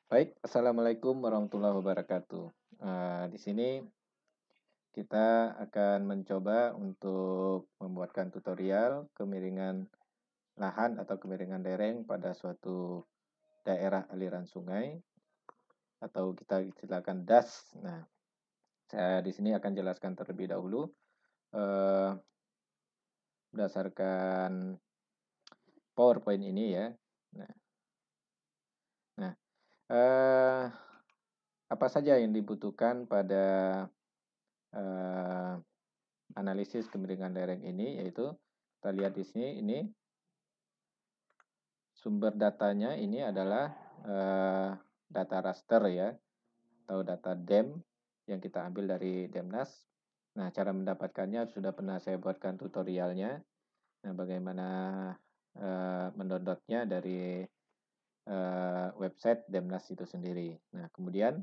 Baik, Assalamualaikum warahmatullahi wabarakatuh. Di sini kita akan mencoba untuk membuatkan tutorial kemiringan lahan atau kemiringan lereng pada suatu daerah aliran sungai atau kita istilahkan das. Nah, saya di sini akan jelaskan terlebih dahulu eh, berdasarkan PowerPoint ini ya. Nah, nah eh, apa saja yang dibutuhkan pada eh, analisis kemiringan lereng ini, yaitu kita lihat di sini, ini sumber datanya ini adalah data raster ya, atau data DEM yang kita ambil dari Demnas. Nah, cara mendapatkannya sudah pernah saya buatkan tutorialnya. Nah, bagaimana mendownloadnya dari website Demnas itu sendiri. Nah, kemudian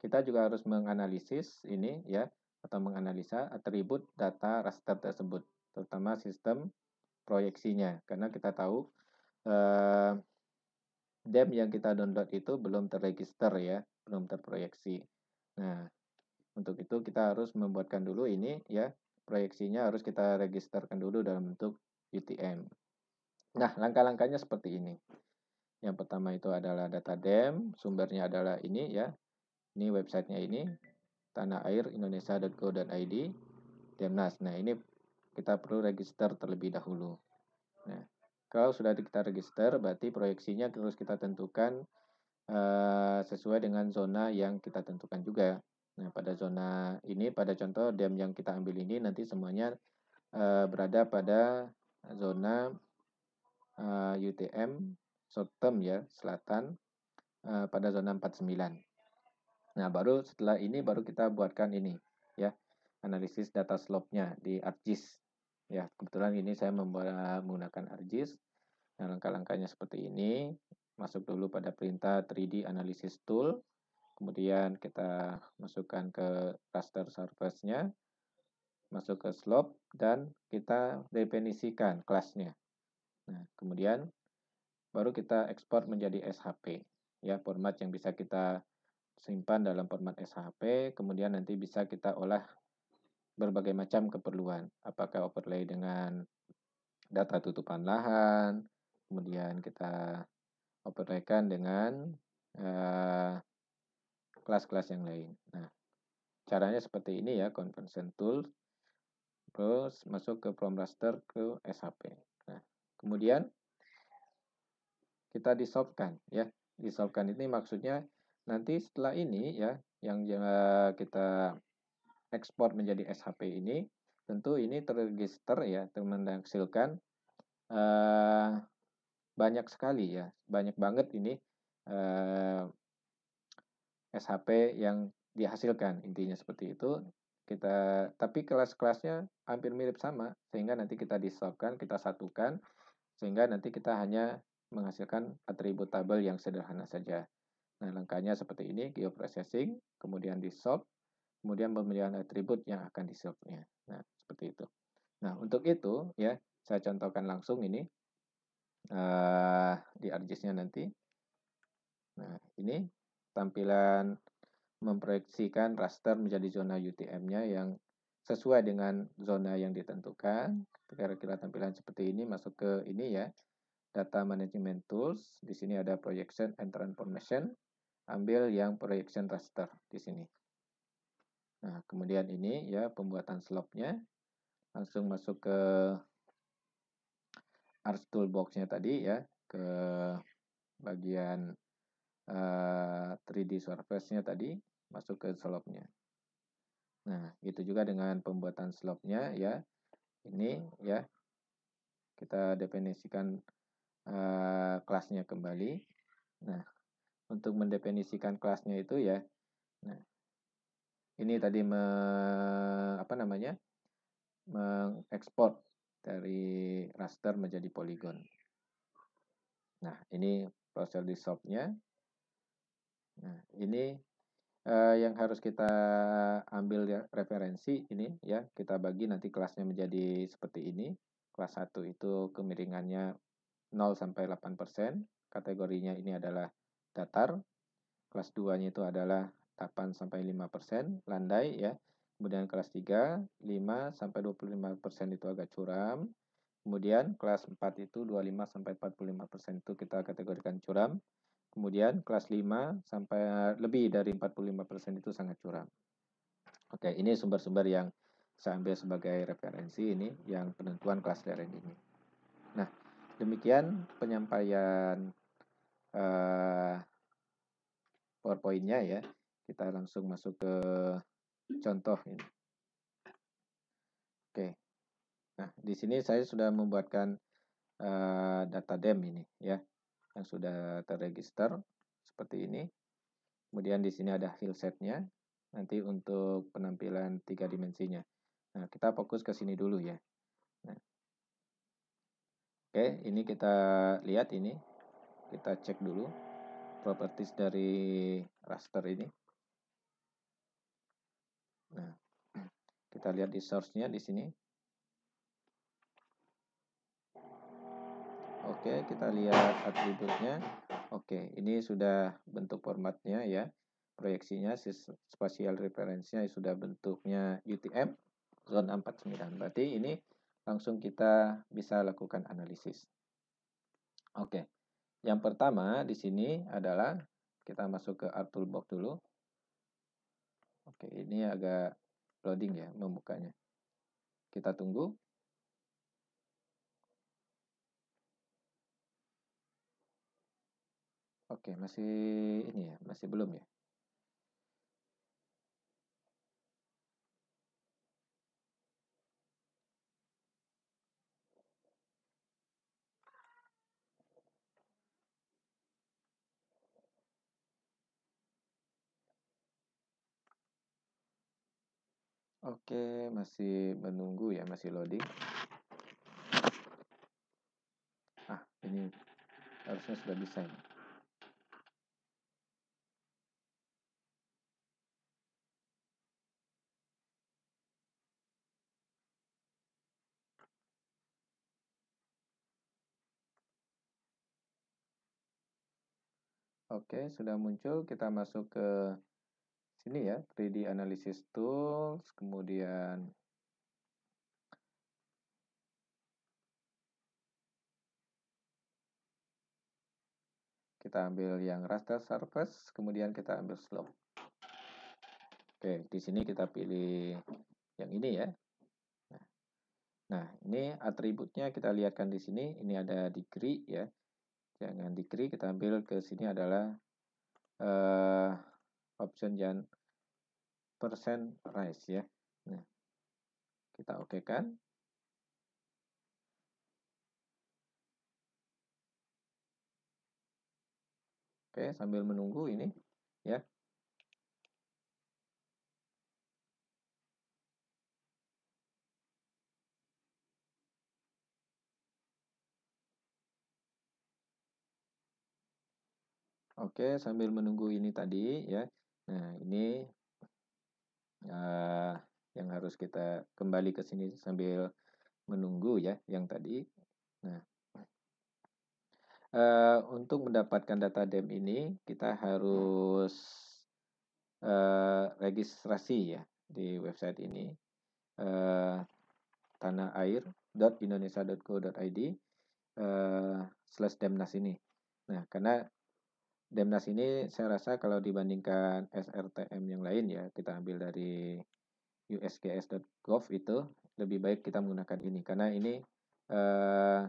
kita juga harus menganalisis ini ya, atau menganalisa atribut data raster tersebut, terutama sistem proyeksinya, karena kita tahu eh, DEM yang kita download itu belum terregister ya, belum terproyeksi. Nah, untuk itu kita harus membuatkan dulu ini ya, proyeksinya harus kita registerkan dulu dalam bentuk UTM. Nah, langkah-langkahnya seperti ini. Yang pertama itu adalah data DEM, sumbernya adalah ini ya, ini websitenya ini, tanahairindonesia.go.id, Demnas. Nah, ini kita perlu register terlebih dahulu. Nah, kalau sudah kita register, berarti proyeksinya terus kita tentukan sesuai dengan zona yang kita tentukan juga. Nah, pada zona ini, pada contoh DEM yang kita ambil ini, nanti semuanya berada pada zona UTM short term ya, selatan, pada zona 49. Nah, baru setelah ini baru kita buatkan ini ya, analisis data slope-nya di ArcGIS. Ya, kebetulan ini saya menggunakan ArcGIS. Nah, langkah-langkahnya seperti ini. Masuk dulu pada perintah 3D Analysis Tool. Kemudian kita masukkan ke raster surface-nya, masuk ke slope, dan kita definisikan kelasnya. Nah, kemudian baru kita ekspor menjadi SHP. Ya, format yang bisa kita simpan dalam format SHP, kemudian nanti bisa kita olah berbagai macam keperluan. Apakah overlay dengan data tutupan lahan, kemudian kita overlaykan dengan kelas-kelas yang lain. Nah, caranya seperti ini ya, conversion tool, terus masuk ke from raster ke SHP. Nah, kemudian kita dissolvekan ya. Dissolvekan ini maksudnya nanti setelah ini ya, yang kita ekspor menjadi SHP ini, tentu ini terregister ya, menghasilkan banyak sekali ya, banyak banget ini SHP yang dihasilkan, intinya seperti itu. Tapi kelas-kelasnya hampir mirip sama, sehingga nanti kita disatukan, kita satukan, sehingga nanti kita hanya menghasilkan atribut tabel yang sederhana saja. Nah, langkahnya seperti ini, geoprocessing, kemudian dissolve, kemudian pemilihan atribut yang akan dissolve-nya. Nah, seperti itu. Nah, untuk itu ya, saya contohkan langsung ini di ArcGIS-nya nanti. Nah, ini tampilan memproyeksikan raster menjadi zona UTM-nya yang sesuai dengan zona yang ditentukan. Kira-kira tampilan seperti ini, masuk ke ini ya, data management tools. Di sini ada projection and transformation. Ambil yang projection raster di sini. Nah, kemudian ini ya pembuatan slope-nya. Langsung masuk ke Arch Toolbox-nya tadi ya, ke bagian 3D surface-nya tadi, masuk ke slope-nya. Nah, itu juga dengan pembuatan slope-nya ya. Ini ya, kita definisikan kelasnya kembali. Nah, untuk mendefinisikan kelasnya itu ya, nah, ini tadi mengekspor dari raster menjadi poligon. Nah, ini proses dissolve-nya. Nah, ini yang harus kita ambil ya, referensi ini ya, kita bagi nanti kelasnya menjadi seperti ini. Kelas 1 itu kemiringannya 0 sampai 8%, kategorinya ini adalah datar. kelas 2-nya itu adalah 8 sampai 5% landai ya. Kemudian kelas 3 5 sampai 25% itu agak curam. Kemudian kelas 4 itu 25 sampai 45% itu kita kategorikan curam. Kemudian kelas 5 sampai lebih dari 45% itu sangat curam. Oke, ini sumber-sumber yang saya ambil sebagai referensi ini yang penentuan kelas lereng ini. Nah, demikian penyampaian PowerPoint-nya ya. Kita langsung masuk ke contoh ini. Oke. Nah, di sini saya sudah membuatkan data DEM ini ya, yang sudah terregister seperti ini. Kemudian di sini ada hillset-nya. Nanti untuk penampilan 3 dimensinya. Nah, kita fokus ke sini dulu ya. Nah, oke, ini kita lihat ini. Kita cek dulu properties dari raster ini. Nah, kita lihat di source-nya di sini. Oke, kita lihat atributnya. Oke, ini sudah bentuk formatnya ya. Proyeksinya, spatial reference-nya sudah bentuknya UTM zona 49. Berarti ini langsung kita bisa lakukan analisis. Oke. Yang pertama di sini adalah kita masuk ke Art Toolbox dulu. Oke, ini agak loading ya membukanya. Kita tunggu. Oke, masih ini ya, masih belum ya. Oke, masih menunggu ya, masih loading. Ini harusnya sudah bisa ini. Oke, sudah muncul. Kita masuk ke sini ya, 3D Analysis Tools, kemudian kita ambil yang raster surface, kemudian kita ambil slope. Oke, di sini kita pilih yang ini ya. Nah, ini atributnya kita lihatkan di sini. Ini ada degree ya. Jangan degree, kita ambil ke sini adalah option yang percent rise ya. Nah, kita oke kan. Oke, sambil menunggu ini ya. Oke, sambil menunggu ini tadi ya. Nah, ini yang harus kita kembali ke sini sambil menunggu ya, yang tadi. Nah, untuk mendapatkan data DEM ini kita harus registrasi ya di website ini, tanaair.indonesia.go.id /demnas ini. Nah, karena Demnas ini saya rasa kalau dibandingkan SRTM yang lain ya, kita ambil dari usgs.gov itu lebih baik kita menggunakan ini karena ini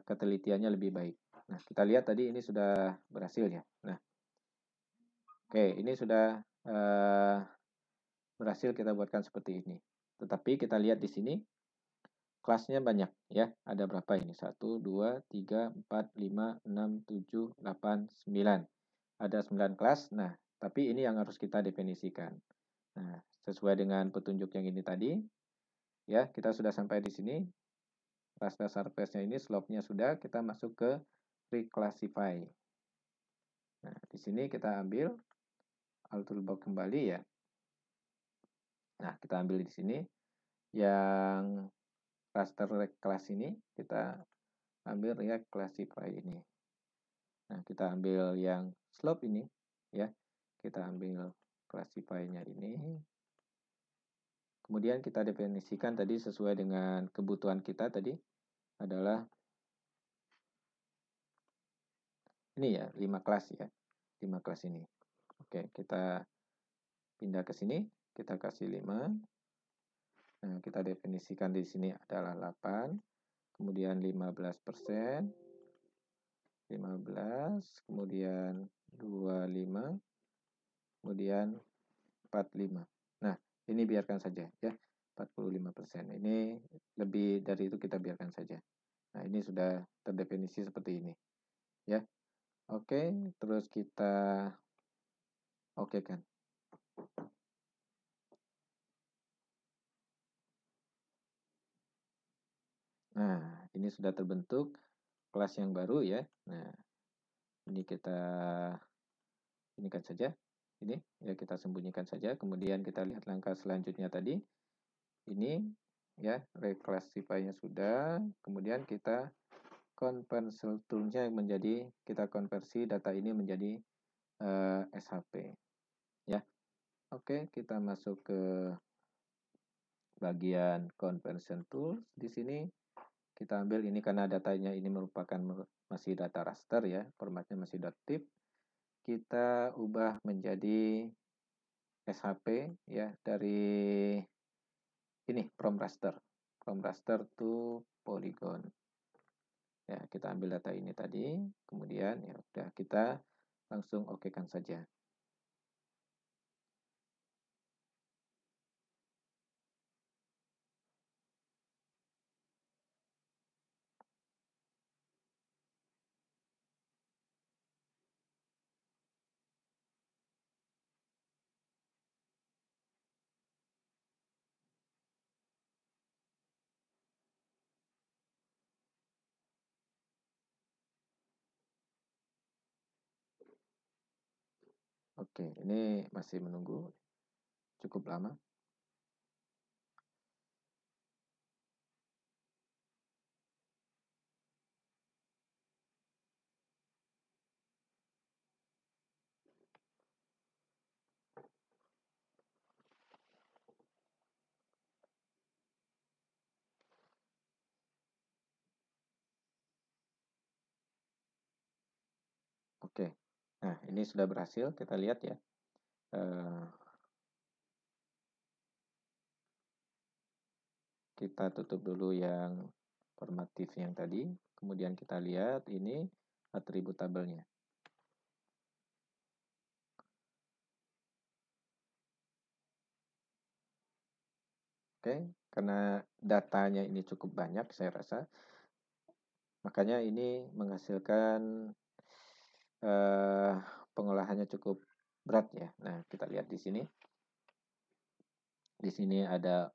ketelitiannya lebih baik. Nah, kita lihat tadi ini sudah berhasil ya. Nah, oke, ini sudah berhasil kita buatkan seperti ini. Tetapi kita lihat di sini kelasnya banyak ya. Ada berapa ini? 1, 2, 3, 4, 5, 6, 7, 8, 9. Ada 9 kelas. Nah, tapi ini yang harus kita definisikan. Nah, sesuai dengan petunjuk yang ini tadi, ya, kita sudah sampai di sini. Raster surface-nya ini, slope-nya sudah, kita masuk ke reclassify. Nah, di sini kita ambil Alt Toolbox kembali ya. Nah, kita ambil di sini yang raster class ini, kita ambil reclassify ini. Nah, kita ambil yang slope ini ya. kita ambil classify-nya ini. Kemudian kita definisikan tadi sesuai dengan kebutuhan kita tadi adalah ini ya, 5 kelas ya. 5 kelas ini. Oke, kita pindah ke sini, kita kasih 5. Nah, kita definisikan di sini adalah 8, kemudian 15%, 15, kemudian 25, kemudian 45. Nah, ini biarkan saja ya, 45%. Ini lebih dari itu kita biarkan saja. Nah, ini sudah terdefinisi seperti ini ya. Oke, terus kita oke kan. Nah, ini sudah terbentuk kelas yang baru ya. Nah, ini kita inikan saja. Ini ya, kita sembunyikan saja. Kemudian kita lihat langkah selanjutnya tadi. Ini ya, reclassify-nya sudah. Kemudian kita conversion tool-nya menjadi, kita konversi data ini menjadi SHP ya. Oke, kita masuk ke bagian conversion tools. Di sini kita ambil ini karena datanya ini merupakan masih data raster ya, formatnya masih .tif. Kita ubah menjadi SHP ya, dari ini from raster to polygon. Ya, kita ambil data ini tadi, kemudian ya udah kita langsung okekan saja. Oke, ini masih menunggu cukup lama. Oke, nah ini sudah berhasil, kita lihat ya. Kita tutup dulu yang formatif yang tadi, kemudian kita lihat ini atribut tabelnya. Oke, karena datanya ini cukup banyak saya rasa, makanya ini menghasilkan pengolahannya cukup berat ya. Nah, kita lihat di sini. Di sini ada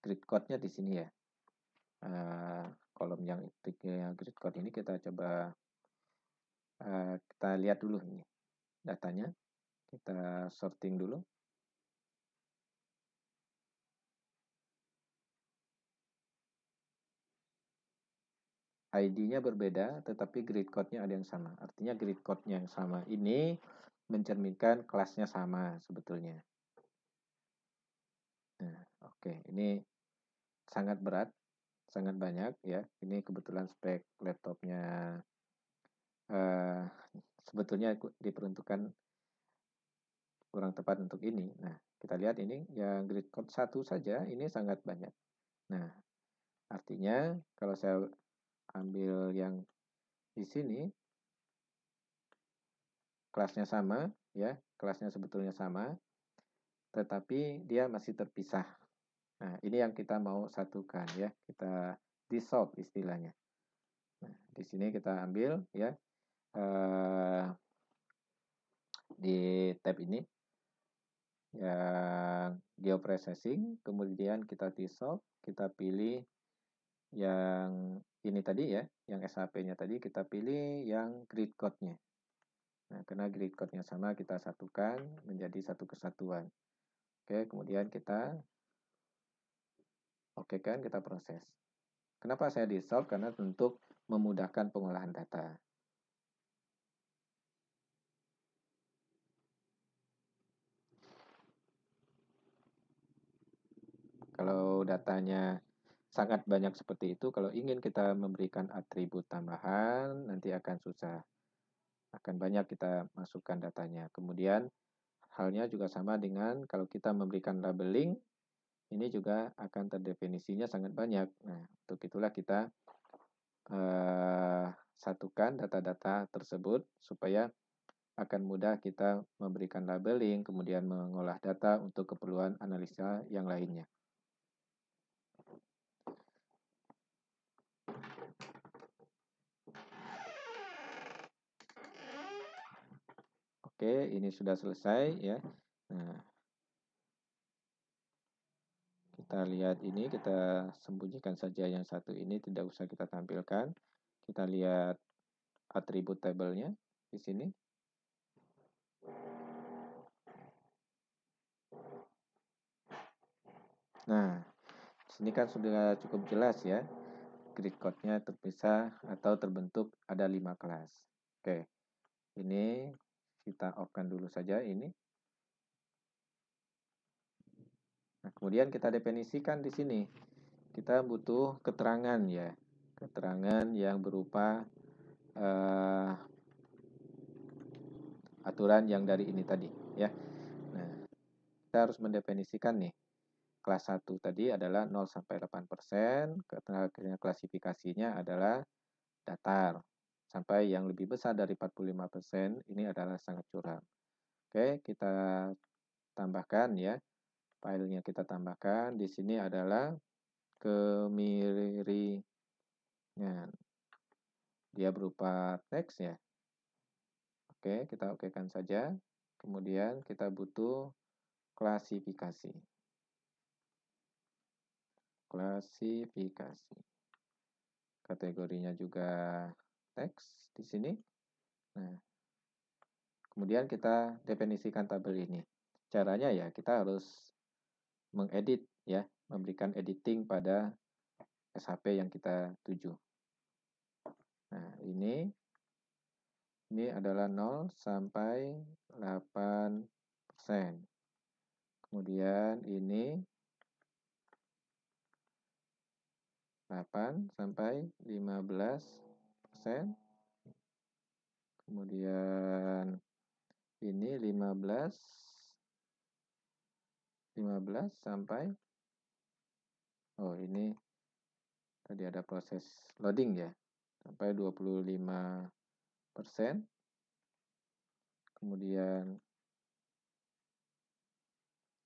grid code-nya di sini ya. Kolom yang grid code ini kita coba kita lihat dulu ini datanya. Kita sorting dulu. ID-nya berbeda, tetapi grid code-nya ada yang sama. Artinya grid code-nya yang sama ini mencerminkan kelasnya sama sebetulnya. Nah, oke. Ini sangat berat, sangat banyak ya. Ini kebetulan spek laptopnya sebetulnya diperuntukkan kurang tepat untuk ini. Nah, kita lihat ini yang grid code 1 saja ini sangat banyak. Nah, artinya kalau saya ambil yang di sini kelasnya sama ya, kelasnya sebetulnya sama, tetapi dia masih terpisah. Nah, ini yang kita mau satukan ya, kita dissolve istilahnya. Nah, di sini kita ambil ya di tab ini yang geoprocessing, kemudian kita dissolve, kita pilih yang ini tadi ya, yang SHP-nya tadi kita pilih yang grid code-nya. Nah, karena grid code-nya sama, kita satukan menjadi satu kesatuan. Oke, kemudian kita oke kan, kita proses. Kenapa saya dissolve? Karena untuk memudahkan pengolahan data. datanya sangat banyak seperti itu, kalau ingin kita memberikan atribut tambahan, nanti akan susah. Akan banyak kita masukkan datanya. Kemudian halnya juga sama dengan kalau kita memberikan labeling, ini juga akan terdefinisinya sangat banyak. Nah, untuk itulah kita satukan data-data tersebut supaya akan mudah kita memberikan labeling, kemudian mengolah data untuk keperluan analisa yang lainnya. Oke, ini sudah selesai ya. Nah, kita lihat ini, kita sembunyikan saja yang satu ini, tidak usah kita tampilkan. Kita lihat atribut tabelnya di sini. Nah, sini kan sudah cukup jelas ya. Grid code-nya terpisah atau terbentuk ada 5 kelas. Oke, ini kita off-kan dulu saja ini. Nah, kemudian kita definisikan di sini. Kita butuh keterangan ya. Keterangan yang berupa aturan yang dari ini tadi ya. Nah, kita harus mendefinisikan nih. Kelas 1 tadi adalah 0 sampai 8%, klasifikasinya adalah datar. Sampai yang lebih besar dari 45% ini adalah sangat curam. Oke, kita tambahkan ya. Filenya kita tambahkan. Di sini adalah kemiringan. Dia berupa teks ya. Oke, kita okekan saja. Kemudian kita butuh klasifikasi. Klasifikasi. Kategorinya juga teks di sini. Nah, kemudian kita definisikan tabel ini. Caranya ya kita harus mengedit ya, memberikan editing pada SHP yang kita tuju. Nah, ini adalah 0 sampai 8%. Kemudian ini 8 sampai 15%. Kemudian ini 15 sampai ini tadi ada proses loading ya, sampai 25%. Kemudian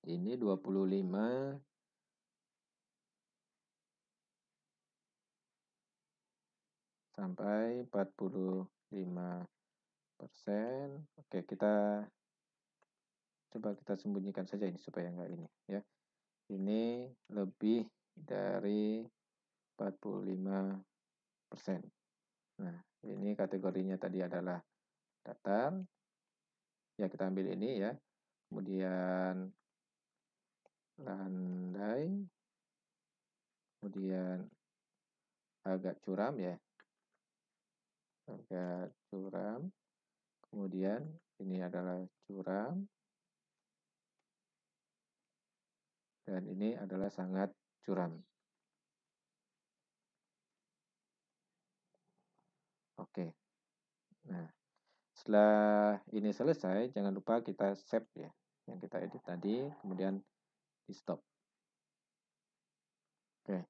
ini 25 sampai 45%. Oke, kita coba kita sembunyikan saja ini supaya enggak ini ya. Ini lebih dari 45%. Nah, ini kategorinya tadi adalah datar. Ya, kita ambil ini ya. Kemudian landai. Kemudian agak curam ya. Agak curam. Kemudian ini adalah curam. Dan ini adalah sangat curam. Oke. Nah, setelah ini selesai, jangan lupa kita save ya. Yang kita edit tadi, kemudian di stop. Oke.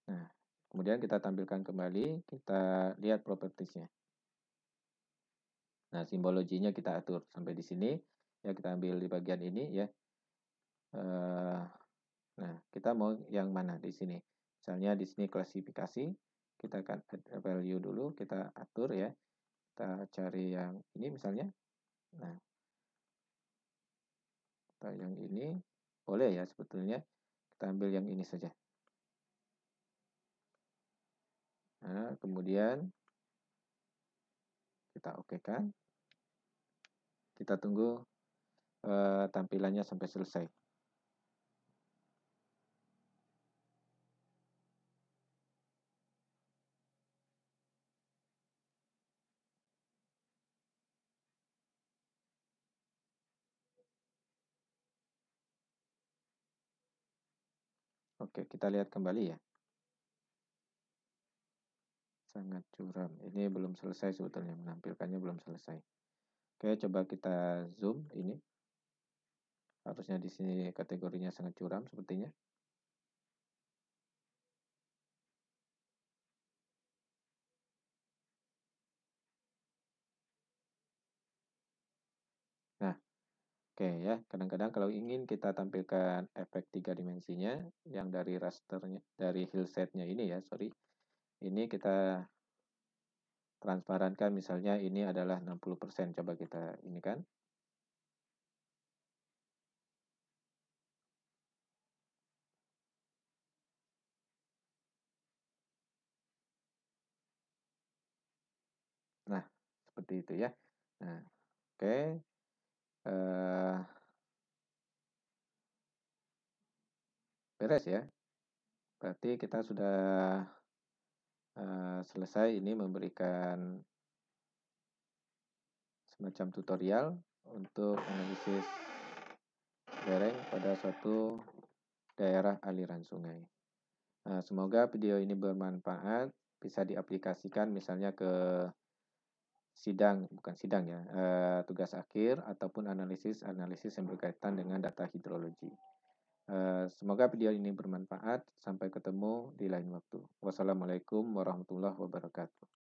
Nah, kemudian kita tampilkan kembali, kita lihat propertiesnya. Nah, simbologinya kita atur sampai di sini. Ya, kita ambil di bagian ini ya. Nah, kita mau yang mana di sini? Misalnya di sini klasifikasi, kita akan add value dulu, kita atur ya. Kita cari yang ini misalnya. Nah, kita yang ini boleh ya sebetulnya. Kita ambil yang ini saja. Nah, kemudian kita okekan. Kita tunggu tampilannya sampai selesai. Oke, kita lihat kembali ya. Sangat curam. Ini belum selesai sebetulnya, menampilkannya belum selesai. Oke, coba kita zoom ini. Harusnya di sini kategorinya sangat curam sepertinya. Nah, oke ya. Kadang-kadang kalau ingin kita tampilkan efek 3 dimensinya yang dari rasternya, dari hillsetnya ini ya, sorry. Ini kita transparankan, misalnya ini adalah 60%. Coba kita ini kan. Nah, seperti itu ya. Nah, oke. Beres ya. Berarti kita sudah selesai ini memberikan semacam tutorial untuk analisis lereng pada suatu daerah aliran sungai. Nah, semoga video ini bermanfaat, bisa diaplikasikan misalnya ke bukan sidang ya, tugas akhir ataupun analisis yang berkaitan dengan data hidrologi. Semoga video ini bermanfaat. Sampai ketemu di lain waktu. Wassalamualaikum warahmatullahi wabarakatuh.